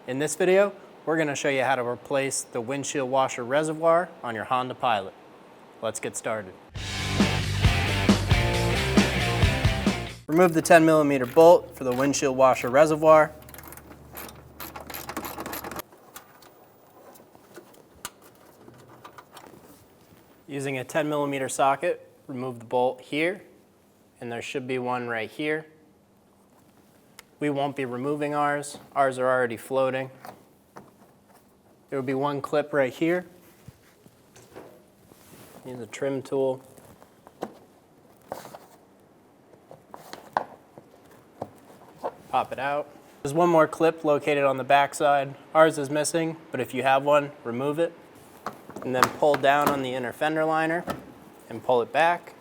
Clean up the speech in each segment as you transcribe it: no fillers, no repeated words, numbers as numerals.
In this video, we're going to show you how to replace the windshield washer reservoir on your Honda Pilot. Let's get started. Remove the 10mm bolt for the windshield washer reservoir. Using a 10mm socket, remove the bolt here, and there should be one right here. We won't be removing ours. Ours are already floating. There will be one clip right here. Use a trim tool. Pop it out. There's one more clip located on the back side. Ours is missing, but if you have one, remove it. And then pull down on the inner fender liner and pull it back.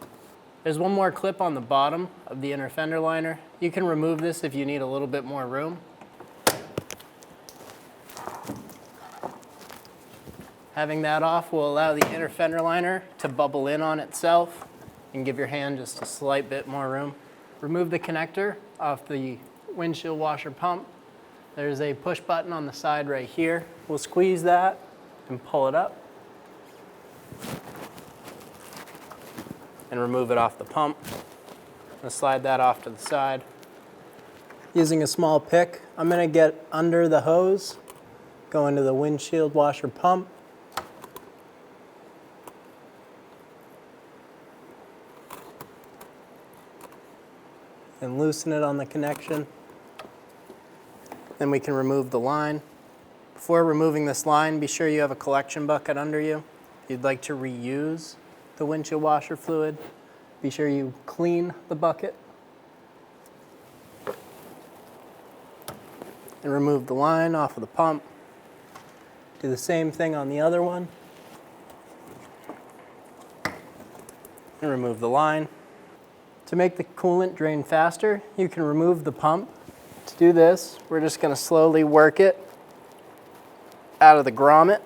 There's one more clip on the bottom of the inner fender liner. You can remove this if you need a little bit more room. Having that off will allow the inner fender liner to bubble in on itself and give your hand just a slight bit more room. Remove the connector off the windshield washer pump. There's a push button on the side right here. We'll squeeze that and pull it up and remove it off the pump. I'm going to slide that off to the side. Using a small pick, I'm going to get under the hose, go into the windshield washer pump. And loosen it on the connection. Then we can remove the line. Before removing this line, be sure you have a collection bucket under you. If you'd like to reuse the windshield washer fluid, be sure you clean the bucket and remove the line off of the pump. Do the same thing on the other one and remove the line. To make the coolant drain faster, you can remove the pump. To do this, we're just going to slowly work it out of the grommet.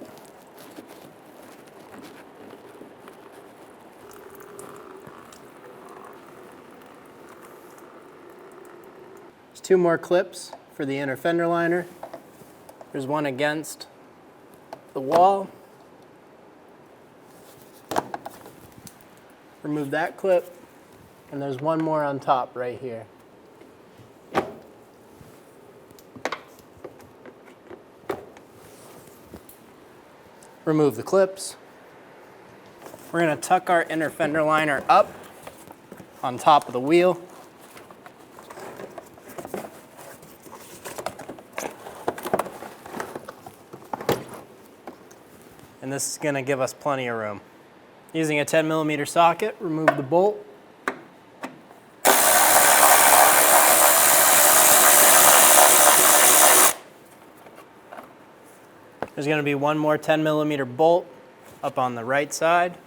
There's two more clips for the inner fender liner. There's one against the wall. Remove that clip. And there's one more on top right here. Remove the clips. We're going to tuck our inner fender liner up on top of the wheel. And this is going to give us plenty of room. Using a 10mm socket, remove the bolt. There's going to be one more 10mm bolt up on the right side.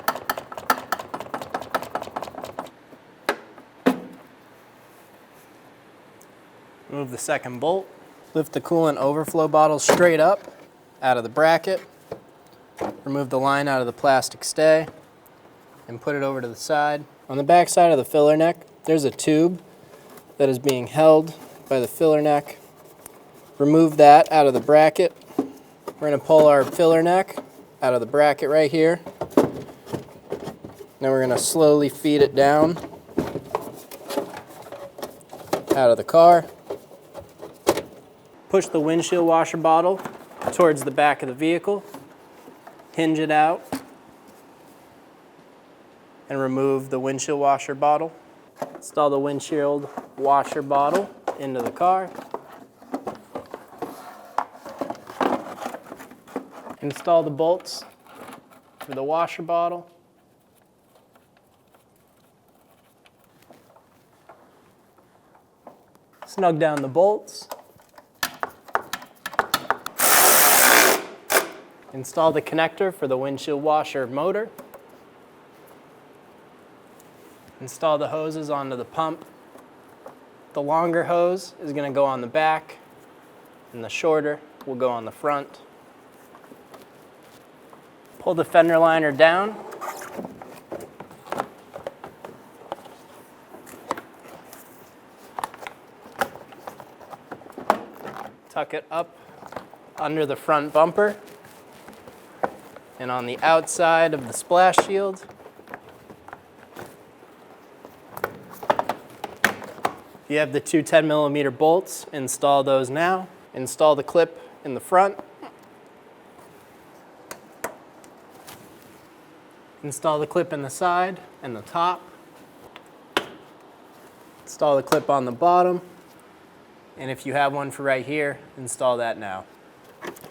Remove the second bolt. Lift the coolant overflow bottle straight up out of the bracket. Remove the line out of the plastic stay and put it over to the side. On the back side of the filler neck, there's a tube that is being held by the filler neck. Remove that out of the bracket. We're going to pull our filler neck out of the bracket right here. Then we're going to slowly feed it down out of the car. Push the windshield washer bottle towards the back of the vehicle. Hinge it out and remove the windshield washer bottle. Install the windshield washer bottle into the car. Install the bolts for the washer bottle. Snug down the bolts. Install the connector for the windshield washer motor. Install the hoses onto the pump. The longer hose is going to go on the back, and the shorter will go on the front. Pull the fender liner down. Tuck it up under the front bumper and on the outside of the splash shield. If you have the two 10mm bolts, install those now. Install the clip in the front. Install the clip in the side and the top. Install the clip on the bottom. And if you have one for right here, install that now.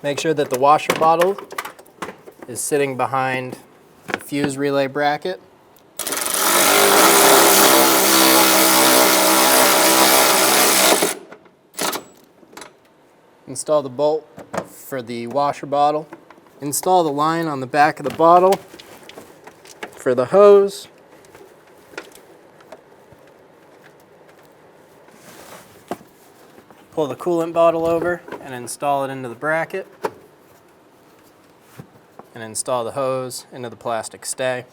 Make sure that the washer bottle is sitting behind the fuse relay bracket. Install the bolt for the washer bottle. Install the line on the back of the bottle for the hose. Pull the coolant bottle over and install it into the bracket. And install the hose into the plastic stay.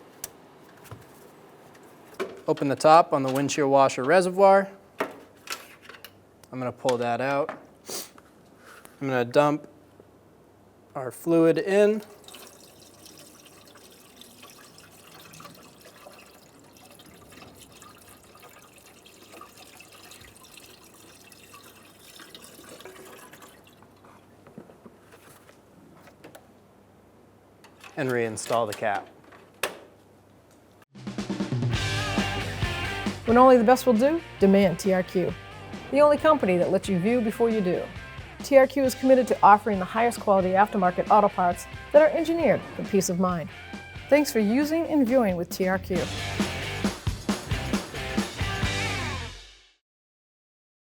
Open the top on the windshield washer reservoir. I'm going to pull that out. I'm going to dump our fluid in. And reinstall the cap. When only the best will do, demand TRQ. The only company that lets you view before you do. TRQ is committed to offering the highest quality aftermarket auto parts that are engineered for peace of mind. Thanks for using and viewing with TRQ.